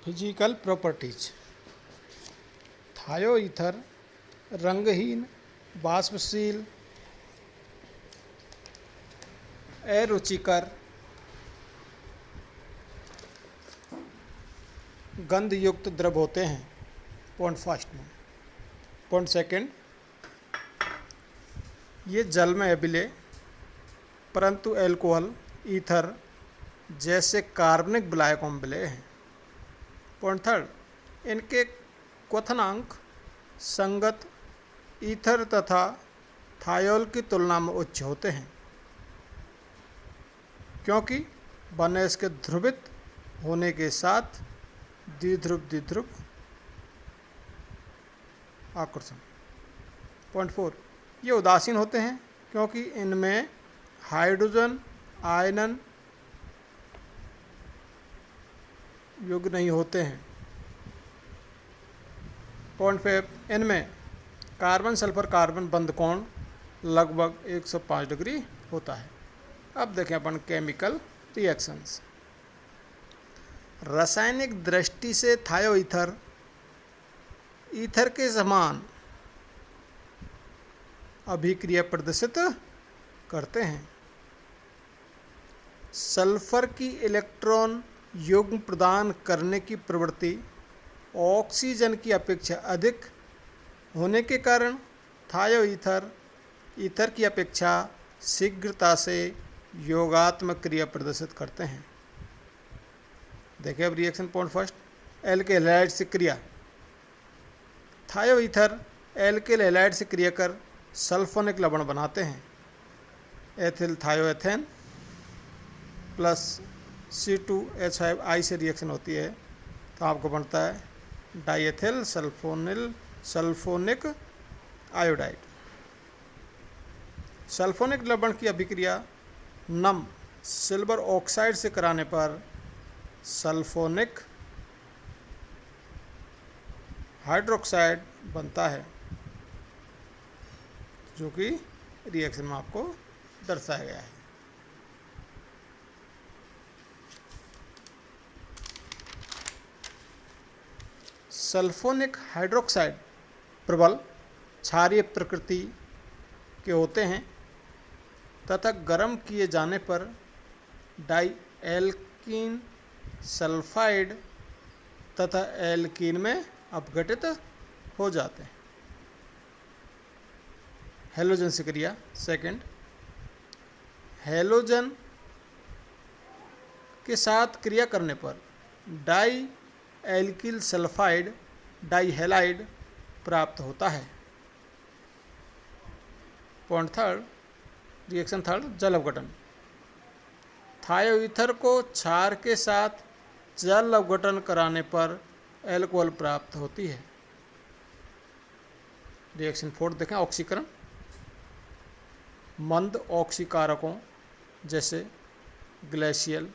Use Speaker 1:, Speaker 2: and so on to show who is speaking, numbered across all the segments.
Speaker 1: Physical properties. थायो ether रंगहीन, बाष्पशील, अरुचिकर, गंधयुक्त द्रव होते हैं। पॉइंट फर्स्ट में। पॉइंट सेकंड, ये जल में अबिले परंतु एल्कोहल, ईथर जैसे कार्बनिक विलायकों में विलय हैं। पॉइंट थर्ड, इनके क्वथनांक संगत ईथर तथा थायोल की तुलना में उच्च होते हैं, क्योंकि वनय इसके ध्रुवित होने के साथ द्विध्रुव आकर्षण। पॉइंट फोर, ये उदासीन होते हैं क्योंकि इनमें हाइड्रोजन आयनन युग नहीं होते हैं। पॉइंट फाइव, इनमें कार्बन सल्फर कार्बन बंध कोण लगभग 105 डिग्री होता है। अब देखें अपन केमिकल रिएक्शंस। रासायनिक दृष्टि से थायो ईथर ईथर के समान अभिक्रिया प्रदर्शित करते हैं। सल्फर की इलेक्ट्रॉन युग्म प्रदान करने की प्रवृत्ति ऑक्सीजन की अपेक्षा अधिक होने के कारण थायो ईथर ईथर की अपेक्षा शीघ्रता से योगात्मक क्रिया प्रदर्शित करते हैं। देखिए अब रिएक्शन। पॉइंट फर्स्ट, एल्केल हैलाइड से क्रिया। थायो ईथर एल्केल हैलाइड से क्रिया कर सल्फोनिक लवण बनाते हैं। एथिल थायोएथेन प्लस C2H5 से रिएक्शन होती है तो आपको बनता है डाइएथिल सल्फोनिक आयोडाइड। सल्फोनिक लवण की अभिक्रिया नम सिल्वर ऑक्साइड से कराने पर सल्फोनिक हाइड्रोक्साइड बनता है, जो कि रिएक्शन में आपको दर्शाया गया है। सल्फोनिक हाइड्रोक्साइड प्रबल क्षारीय प्रकृति के होते हैं तथा गर्म किए जाने पर डाई एल्कीन सल्फाइड तथा एल्कीन में अपघटित हो जाते हैं। हैलोजन से क्रिया। सेकंड, हैलोजन के साथ क्रिया करने पर डाई एल्किल सल्फाइड डाइहैलाइड प्राप्त होता है। पॉइंट थर्ड, रिएक्शन थर्ड, जल अवघटन। थायो ईथर को क्षार के साथ जल अवघटन कराने पर एल्कोहल प्राप्त होती है। रिएक्शन फोर्थ देखें, ऑक्सीकरण। मंद ऑक्सीकारकों जैसे ग्लेशियल,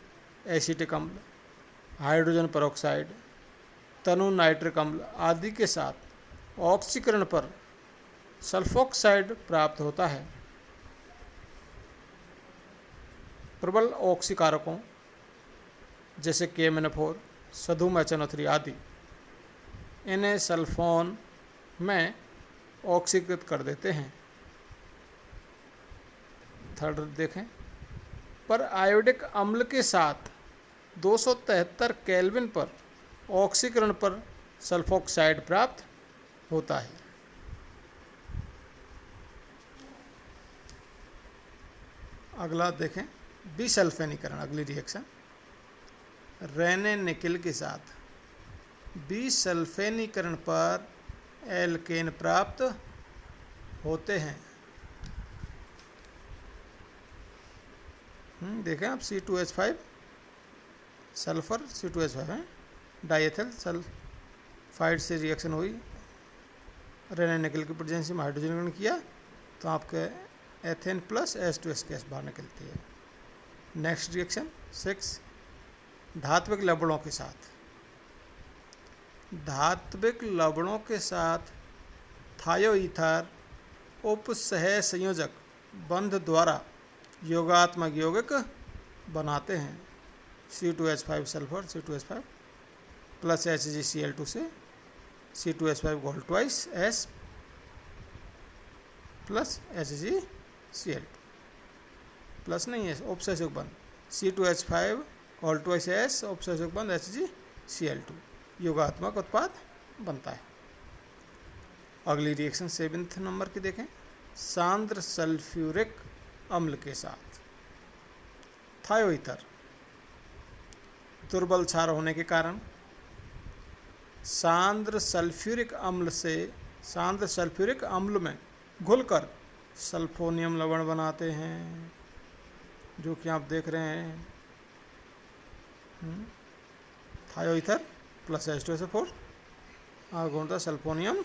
Speaker 1: एसिटिक अम्ल, हाइड्रोजन पेरोक्साइड, तनु नाइट्रिक अम्ल आदि के साथ ऑक्सीकरण पर सल्फोक्साइड प्राप्त होता है। प्रबल ऑक्सीकारकों जैसे KMnO4, सधुम HNO3 आदि इन्हें सल्फोन में ऑक्सीकृत कर देते हैं। थर्ड देखें, पर आयोडिक अम्ल के साथ 273 केल्विन पर ऑक्सीकरण पर सल्फोक्साइड प्राप्त होता है। अगला देखें, विसल्फेनीकरण। अगली रिएक्शन रेने निकिल के साथ विसल्फेनीकरण पर एल्केन प्राप्त होते हैं। देखें आप C2H5 सल्फर C2H5 है, डाइएथिल सल्फाइड से रिएक्शन हुई, रेने निकल की प्रेजेंसी में हाइड्रोजनीकरण किया तो आपके एथेन प्लस H2S गैस बाहर निकलती है। नेक्स्ट रिएक्शन 6, धात्विक लवणों के साथ। धात्विक लवणों के साथ थायो ईथर उपसह संयोजक बंध द्वारा योगात्मक यौगिक बनाते हैं। C2H5 sulphur C2H5 plus HgCl2 से C2H5 whole twice S plus HgCl2 plus नहीं है उपसेचक बंद C2H5 गोल ट्वाइस S उपसेचक बंद HgCl2 योगात्मक उत्पाद बनता है। अगली रिएक्शन 7th नंबर की देखें। सांद्र सल्फ्यूरिक अम्ल के साथ थायोईथर दुर्बल क्षार होने के कारण सांद्र सल्फ्यूरिक अम्ल में घुलकर सल्फोनियम लवण बनाते हैं, जो कि आप देख रहे हैं। थायोईथर प्लस H2SO4 और गुणता सल्फोनियम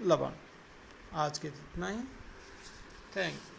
Speaker 1: लवण। आज के इतना ही। Thank you.